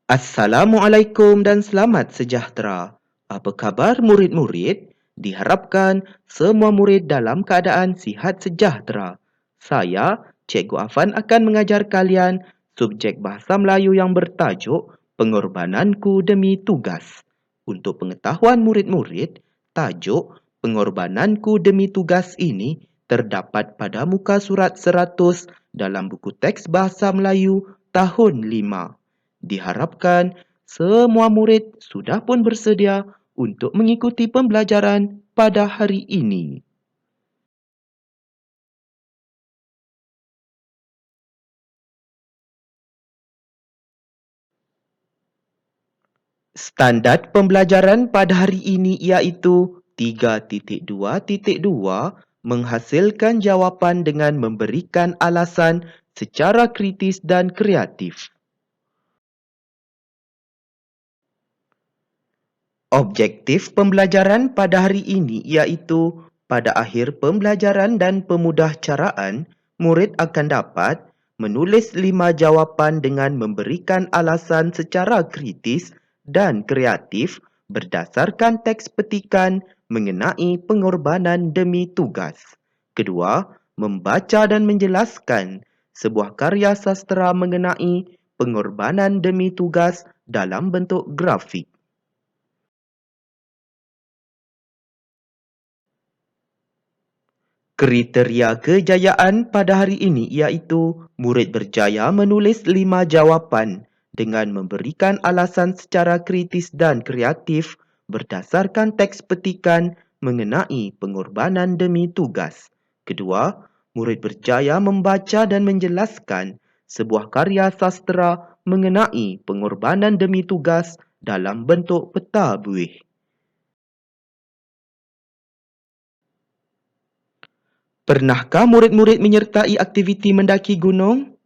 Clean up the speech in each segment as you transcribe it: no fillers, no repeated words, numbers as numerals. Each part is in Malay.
Assalamualaikum dan selamat sejahtera. Apa khabar murid-murid? Diharapkan semua murid dalam keadaan sihat sejahtera. Saya, Cikgu Afan akan mengajar kalian subjek Bahasa Melayu yang bertajuk Pengorbananku Demi Tugas. Untuk pengetahuan murid-murid, tajuk Pengorbananku Demi Tugas ini terdapat pada muka surat 100 dalam buku teks Bahasa Melayu tahun 5. Diharapkan semua murid sudah pun bersedia untuk mengikuti pembelajaran pada hari ini. Standard pembelajaran pada hari ini iaitu 3.2.2 menghasilkan jawapan dengan memberikan alasan secara kritis dan kreatif. Objektif pembelajaran pada hari ini iaitu pada akhir pembelajaran dan pemudahcaraan, murid akan dapat menulis 5 jawapan dengan memberikan alasan secara kritis dan kreatif berdasarkan teks petikan mengenai pengorbanan demi tugas. Kedua, membaca dan menjelaskan sebuah karya sastera mengenai pengorbanan demi tugas dalam bentuk grafik. Kriteria kejayaan pada hari ini iaitu murid berjaya menulis 5 jawapan dengan memberikan alasan secara kritis dan kreatif berdasarkan teks petikan mengenai pengorbanan demi tugas. Kedua, murid berjaya membaca dan menjelaskan sebuah karya sastera mengenai pengorbanan demi tugas dalam bentuk peta buih. Pernahkah murid-murid menyertai aktiviti mendaki gunung?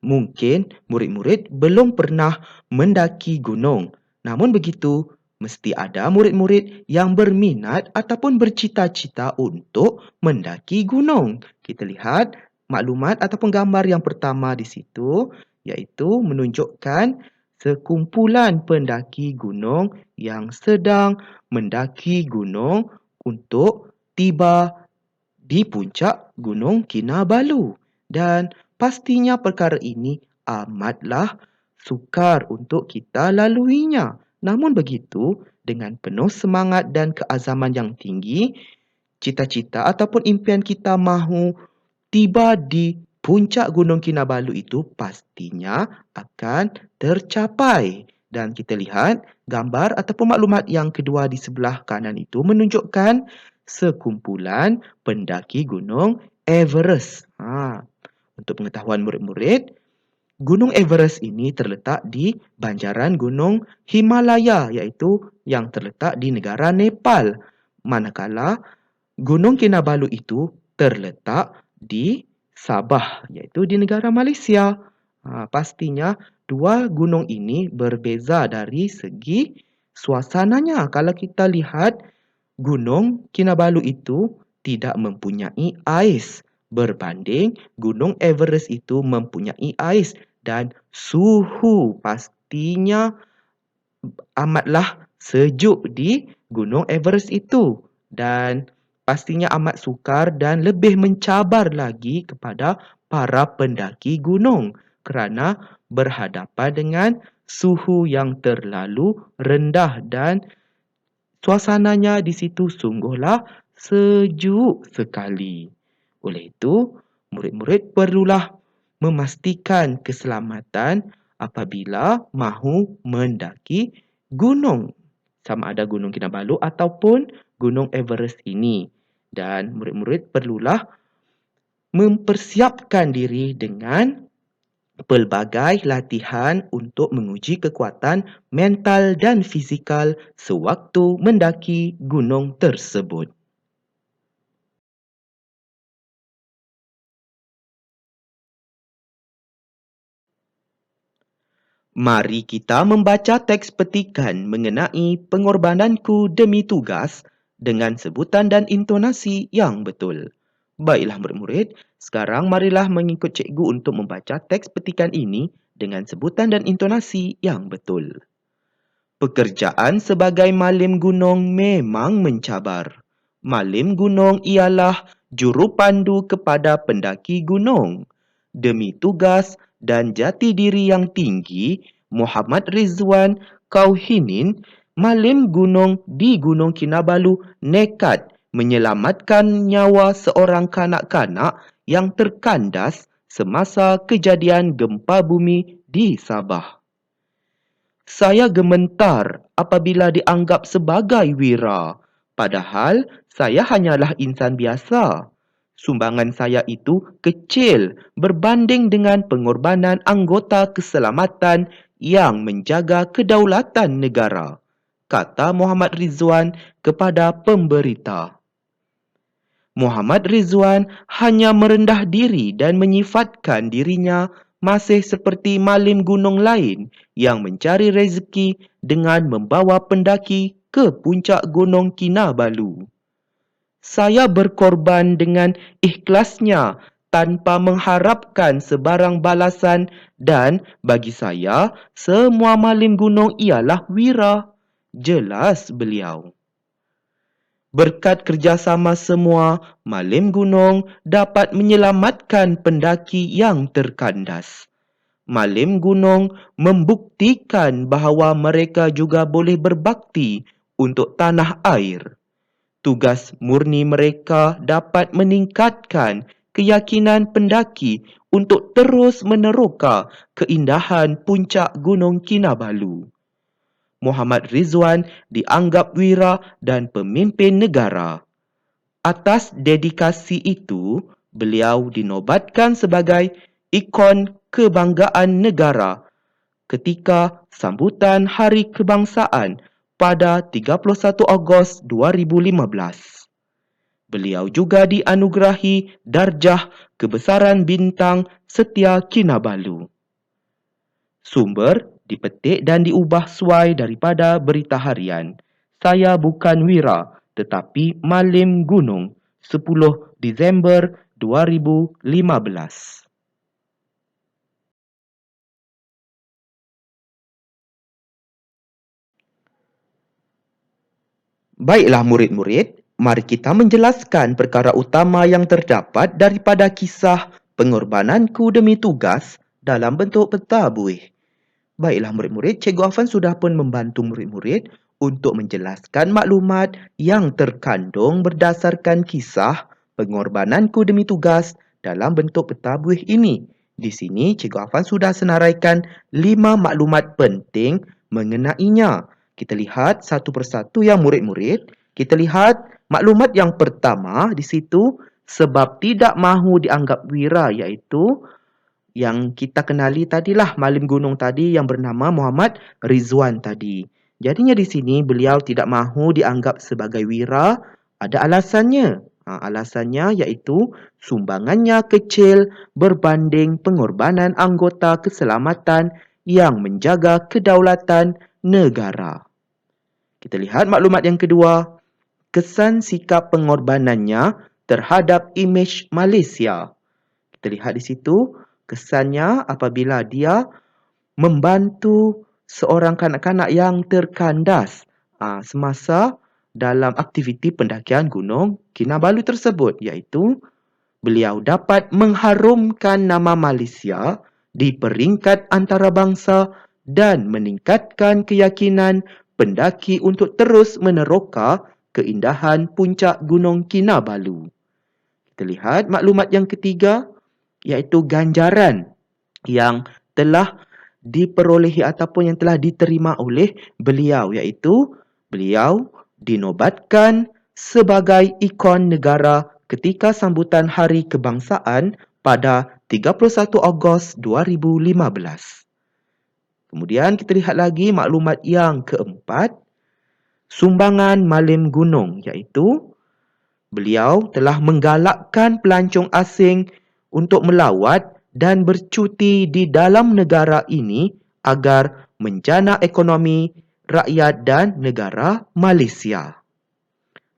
Mungkin murid-murid belum pernah mendaki gunung. Namun begitu, mesti ada murid-murid yang berminat ataupun bercita-cita untuk mendaki gunung. Kita lihat maklumat ataupun gambar yang pertama di situ, iaitu menunjukkan sekumpulan pendaki gunung yang sedang mendaki gunung untuk tiba di puncak Gunung Kinabalu. Dan pastinya perkara ini amatlah sukar untuk kita laluinya. Namun begitu, dengan penuh semangat dan keazaman yang tinggi, cita-cita ataupun impian kita mahu tiba di puncak Gunung Kinabalu itu pastinya akan tercapai. Dan kita lihat gambar ataupun maklumat yang kedua di sebelah kanan itu menunjukkan sekumpulan pendaki Gunung Everest. Untuk pengetahuan murid-murid, Gunung Everest ini terletak di banjaran Gunung Himalaya iaitu yang terletak di negara Nepal. Manakala Gunung Kinabalu itu terletak di Sabah iaitu di negara Malaysia. Pastinya dua gunung ini berbeza dari segi suasananya. Kalau kita lihat Gunung Kinabalu itu tidak mempunyai ais berbanding Gunung Everest itu mempunyai ais dan suhu pastinya amatlah sejuk di Gunung Everest itu dan pastinya amat sukar dan lebih mencabar lagi kepada para pendaki gunung kerana berhadapan dengan suhu yang terlalu rendah dan suasananya di situ sungguhlah sejuk sekali. Oleh itu, murid-murid perlulah memastikan keselamatan apabila mahu mendaki gunung. Sama ada Gunung Kinabalu ataupun Gunung Everest ini. Dan murid-murid perlulah mempersiapkan diri dengan pelbagai latihan untuk menguji kekuatan mental dan fizikal sewaktu mendaki gunung tersebut. Mari kita membaca teks petikan mengenai pengorbananku demi tugas dengan sebutan dan intonasi yang betul. Baiklah murid-murid, sekarang marilah mengikut cikgu untuk membaca teks petikan ini dengan sebutan dan intonasi yang betul. Pekerjaan sebagai malim gunung memang mencabar. Malim gunung ialah juru pandu kepada pendaki gunung. Demi tugas dan jati diri yang tinggi, Muhammad Rizwan Kauhinin, malim gunung di Gunung Kinabalu nekat menyelamatkan nyawa seorang kanak-kanak yang terkandas semasa kejadian gempa bumi di Sabah. Saya gementar apabila dianggap sebagai wira, padahal saya hanyalah insan biasa. Sumbangan saya itu kecil berbanding dengan pengorbanan anggota keselamatan yang menjaga kedaulatan negara, kata Muhammad Rizwan kepada pemberita. Muhammad Rizwan hanya merendah diri dan menyifatkan dirinya masih seperti malim gunung lain yang mencari rezeki dengan membawa pendaki ke puncak Gunung Kinabalu. Saya berkorban dengan ikhlasnya tanpa mengharapkan sebarang balasan dan bagi saya semua malim gunung ialah wira, jelas beliau. Berkat kerjasama semua, malim gunung dapat menyelamatkan pendaki yang terkandas. Malim gunung membuktikan bahawa mereka juga boleh berbakti untuk tanah air. Tugas murni mereka dapat meningkatkan keyakinan pendaki untuk terus meneroka keindahan puncak Gunung Kinabalu. Muhammad Rizwan dianggap wira dan pemimpin negara. Atas dedikasi itu, beliau dinobatkan sebagai ikon kebanggaan negara ketika sambutan Hari Kebangsaan pada 31 Ogos 2015. Beliau juga dianugerahi darjah kebesaran bintang Setia Kinabalu. Sumber dipetik dan diubah suai daripada berita harian. Saya bukan wira tetapi malim gunung. 10 Disember 2015. Baiklah murid-murid, mari kita menjelaskan perkara utama yang terdapat daripada kisah pengorbananku demi tugas dalam bentuk peta buih. Baiklah murid-murid, Cikgu Afan sudah pun membantu murid-murid untuk menjelaskan maklumat yang terkandung berdasarkan kisah pengorbananku demi tugas dalam bentuk peta buih ini. Di sini Cikgu Afan sudah senaraikan 5 maklumat penting mengenainya. Kita lihat satu persatu ya murid-murid. Kita lihat maklumat yang pertama di situ, sebab tidak mahu dianggap wira, iaitu yang kita kenali tadilah malim gunung tadi yang bernama Muhammad Rizwan tadi. Jadinya di sini beliau tidak mahu dianggap sebagai wira, ada alasannya. Alasannya iaitu sumbangannya kecil berbanding pengorbanan anggota keselamatan yang menjaga kedaulatan negara. Kita lihat maklumat yang kedua, kesan sikap pengorbanannya terhadap imej Malaysia. Kita lihat di situ, kesannya apabila dia membantu seorang kanak-kanak yang terkandas semasa dalam aktiviti pendakian Gunung Kinabalu tersebut, iaitu beliau dapat mengharumkan nama Malaysia di peringkat antarabangsa dan meningkatkan keyakinan pendaki untuk terus meneroka keindahan puncak Gunung Kinabalu. Kita lihat maklumat yang ketiga, iaitu ganjaran yang telah diperolehi ataupun yang telah diterima oleh beliau, iaitu beliau dinobatkan sebagai ikon negara ketika sambutan Hari Kebangsaan pada 31 Ogos 2015. Kemudian kita lihat lagi maklumat yang keempat, sumbangan malim gunung, iaitu beliau telah menggalakkan pelancong asing untuk melawat dan bercuti di dalam negara ini agar menjana ekonomi rakyat dan negara Malaysia.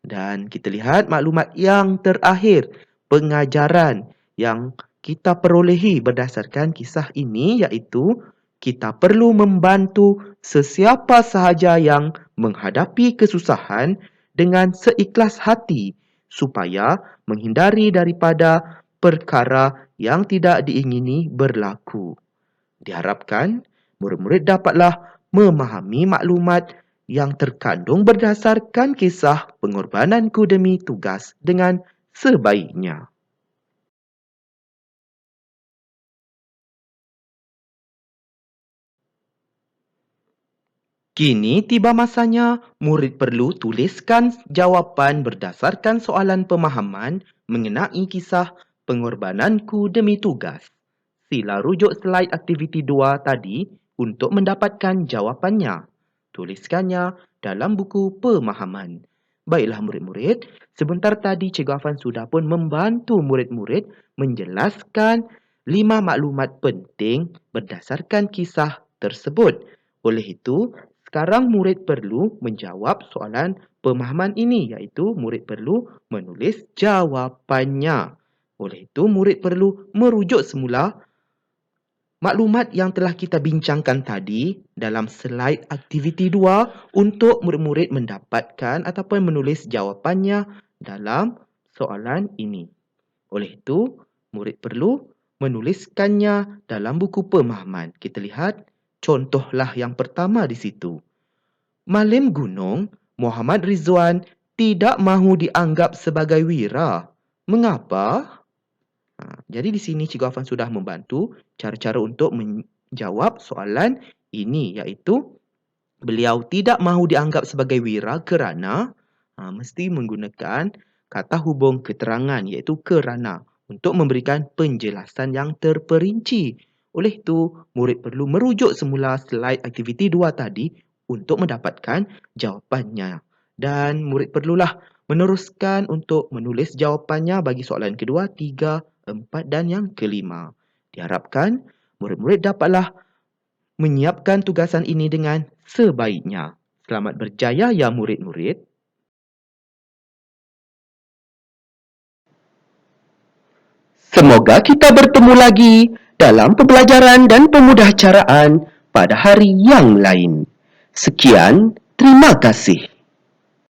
Dan kita lihat maklumat yang terakhir, pengajaran yang kita perolehi berdasarkan kisah ini, iaitu kita perlu membantu sesiapa sahaja yang menghadapi kesusahan dengan seikhlas hati supaya menghindari daripada perkara yang tidak diingini berlaku. Diharapkan murid-murid dapatlah memahami maklumat yang terkandung berdasarkan kisah pengorbananku demi tugas dengan sebaiknya. Kini tiba masanya murid perlu tuliskan jawapan berdasarkan soalan pemahaman mengenai kisah pengorbananku demi tugas. Sila rujuk slide aktiviti 2 tadi untuk mendapatkan jawapannya. Tuliskannya dalam buku pemahaman. Baiklah murid-murid, sebentar tadi Cikgu Afan sudah pun membantu murid-murid menjelaskan 5 maklumat penting berdasarkan kisah tersebut. Oleh itu, sekarang murid perlu menjawab soalan pemahaman ini, iaitu murid perlu menulis jawapannya. Oleh itu, murid perlu merujuk semula maklumat yang telah kita bincangkan tadi dalam slide aktiviti 2 untuk murid-murid mendapatkan ataupun menulis jawapannya dalam soalan ini. Oleh itu, murid perlu menuliskannya dalam buku pemahaman. Kita lihat contohlah yang pertama di situ. Malim Gunung, Muhammad Rizwan tidak mahu dianggap sebagai wira. Mengapa? Jadi di sini Cikgu Afan sudah membantu cara-cara untuk menjawab soalan ini, iaitu beliau tidak mahu dianggap sebagai wira kerana mesti menggunakan kata hubung keterangan, iaitu kerana, untuk memberikan penjelasan yang terperinci. Oleh itu, murid perlu merujuk semula slide aktiviti 2 tadi untuk mendapatkan jawapannya. Dan murid perlulah meneruskan untuk menulis jawapannya bagi soalan kedua, 3, 4 dan yang kelima. Diharapkan murid-murid dapatlah menyiapkan tugasan ini dengan sebaiknya. Selamat berjaya ya murid-murid. Semoga kita bertemu lagi dalam pembelajaran dan pemudahcaraan pada hari yang lain. Sekian, terima kasih.